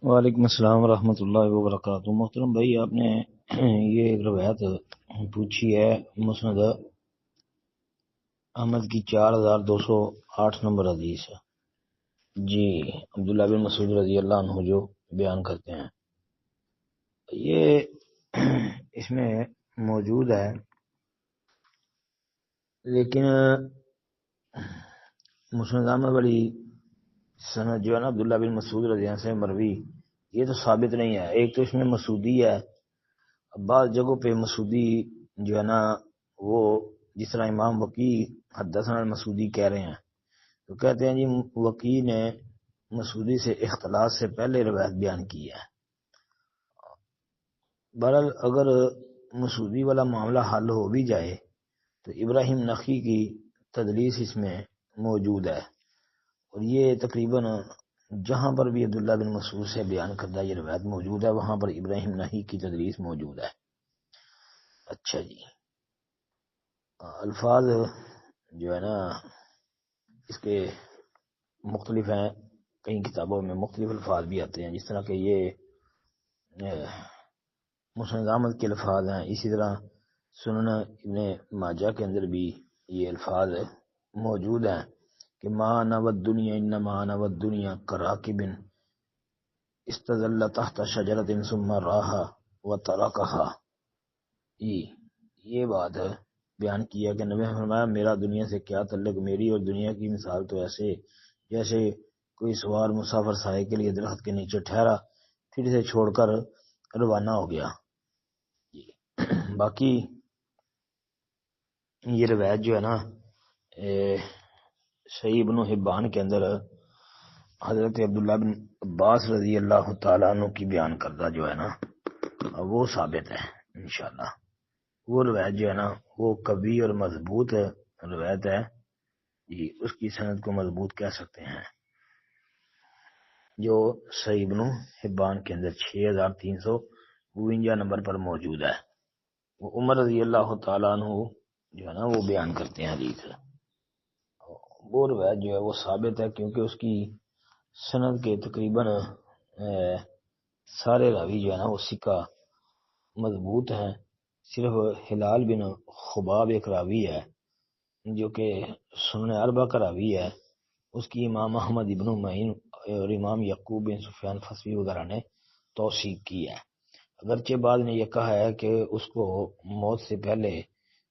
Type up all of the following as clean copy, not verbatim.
وعلیکم السلام ورحمۃ اللہ وبرکاتہ۔ محترم بھائی، آپ نے یہ ایک روایت پوچھی ہے مسند احمد کی 4208 نمبر حدیث ہے جی، عبداللہ بن مسعود رضی اللہ عنہ جو بیان کرتے ہیں، یہ اس میں موجود ہے، لیکن مسند احمد والی سند جو ہے نا عبداللہ بن مسعود رضی اللہ عنہ سے مروی، یہ تو ثابت نہیں ہے۔ ایک تو اس میں مسعودی ہے، بعض جگہوں پہ مسعودی جو ہے نا وہ جس طرح امام وقی حدثنا مسعودی کہہ رہے ہیں، تو کہتے ہیں جی وقی نے مسعودی سے اختلاط سے پہلے روایت بیان کی ہے۔ بہرحال اگر مسعودی والا معاملہ حل ہو بھی جائے تو ابراہیم نخعی کی تدلیس اس میں موجود ہے، اور یہ تقریباً جہاں پر بھی عبداللہ بن مسعود سے بیان کردہ یہ روایت موجود ہے وہاں پر ابراہیم نخعی کی تدلیس موجود ہے۔ اچھا جی، الفاظ جو ہے نا اس کے مختلف ہیں، کئی کتابوں میں مختلف الفاظ بھی آتے ہیں، جس طرح کہ یہ مسند احمد کے الفاظ ہیں، اسی طرح سنن ابن ماجہ کے اندر بھی یہ الفاظ موجود ہیں کہ ما نود دنیا انما نود دنیا کراکب استظل تحت شجرۃ ثم راها وترکها، یہ بات ہے بیان کیا کہ نبی نے فرمایا میرا دنیا سے کیا تعلق، میری اور دنیا کی مثال تو ایسے جیسے کوئی سوار مسافر سائے کے لیے درخت کے نیچے ٹھہرا پھر اسے چھوڑ کر روانہ ہو گیا۔ باقی یہ روایت جو ہے نا صحیح ابن حبان کے اندر حضرت عبداللہ بن عباس رضی اللہ تعالیٰ عنہ کی بیان کردہ جو ہے نا وہ ثابت ہے انشاءاللہ۔ وہ روایت جو ہے نا وہ قوی اور مضبوط روایت ہے جی، اس کی سند کو مضبوط کہہ سکتے ہیں، جو صحیح ابن حبان کے اندر 6352 نمبر پر موجود ہے۔ وہ عمر رضی اللہ تعالیٰ عنہ جو ہے نا وہ بیان کرتے ہیں حدیث، وہ روایت جو ہے وہ ثابت ہے کیونکہ اس کی سند کے تقریباً سارے راوی جو ہے نا وہ ثقہ مضبوط ہیں، صرف ہلال بن خباب ایک راوی ہے جو کہ سنن اربع کا راوی ہے، اس کی امام احمد ابن معین اور امام یعقوب بن سفیان فصوی وغیرہ نے توثیق کی ہے۔ اگرچہ بعد نے یہ کہا ہے کہ اس کو موت سے پہلے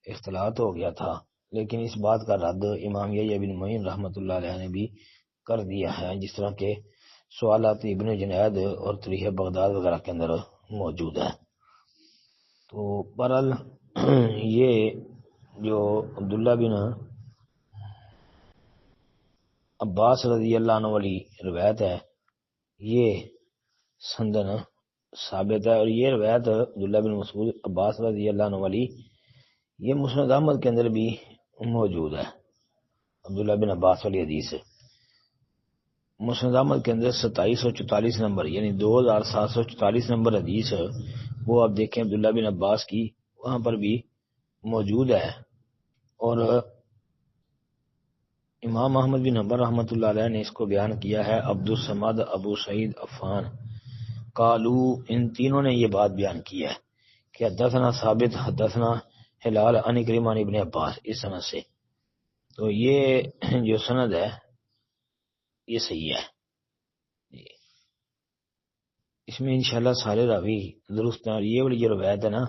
اختلاط ہو گیا تھا، لیکن اس بات کا رد امام یحییٰ بن معین رحمۃ اللہ علیہ نے بھی کر دیا ہے، جس طرح کہ سوالات ابن جنید اور تاریخ بغداد وغیرہ کے اندر موجود ہے۔ تو بہرحال یہ جو عبداللہ بن عباس رضی اللہ عنہ والی روایت ہے یہ سندن ثابت ہے، اور یہ روایت عبداللہ بن مسعود عباس رضی اللہ عنہ والی یہ مسند احمد کے اندر بھی موجود ہے۔ عبداللہ بن عباس والی حدیث مسند احمد کے اندر 2744 نمبر یعنی 2744 نمبر حدیث وہ آپ دیکھیں عبداللہ بن عباس کی، وہاں پر بھی موجود ہے۔ اور امام احمد بن حنبل رحمۃ اللہ علیہ نے اس کو بیان کیا ہے، عبد الصمد، ابو سعید عفان قالو، ان تینوں نے یہ بات بیان کی ہے کہ حدثنا ثابت حدثنا ہلال عن اکرمہ عن ابن عباس، اس سند سے۔ تو یہ جو سند ہے یہ صحیح ہے، اس میں انشاءاللہ سارے راوی درست ہیں، اور یہ والی جو روایت ہے نا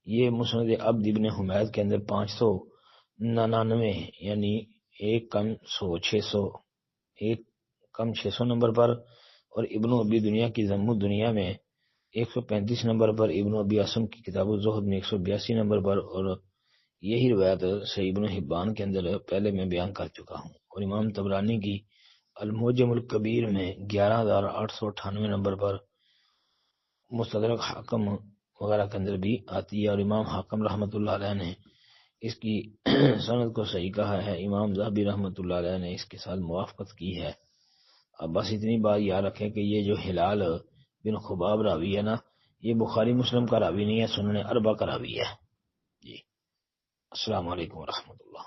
یہ مسند عبد ابن حمید کے اندر 599 یعنی ایک کم 600 نمبر پر، اور ابن ابی دنیا کی ذم الدنیا میں 135 نمبر پر، ابن ابی عاصم کی کتاب الزہد میں 182 نمبر پر، اور یہی روایت صحیح ابن حبان کے اندر پہلے میں بیان کر چکا ہوں، اور امام طبرانی کی المعجم الکبیر میں 11898 نمبر پر، مستدرک حاکم وغیرہ کے اندر بھی آتی ہے، اور امام حاکم رحمۃ اللہ علیہ نے اس کی سند کو صحیح کہا ہے، امام ذہبی رحمۃ اللہ علیہ نے اس کے ساتھ موافقت کی ہے۔ اب بس اتنی بات یاد رکھیں کہ یہ جو ہلال بن خباب راوی ہے نا یہ بخاری مسلم کا راوی نہیں ہے، سنن اربع کا راوی ہے جی۔ السلام علیکم ورحمۃ اللہ۔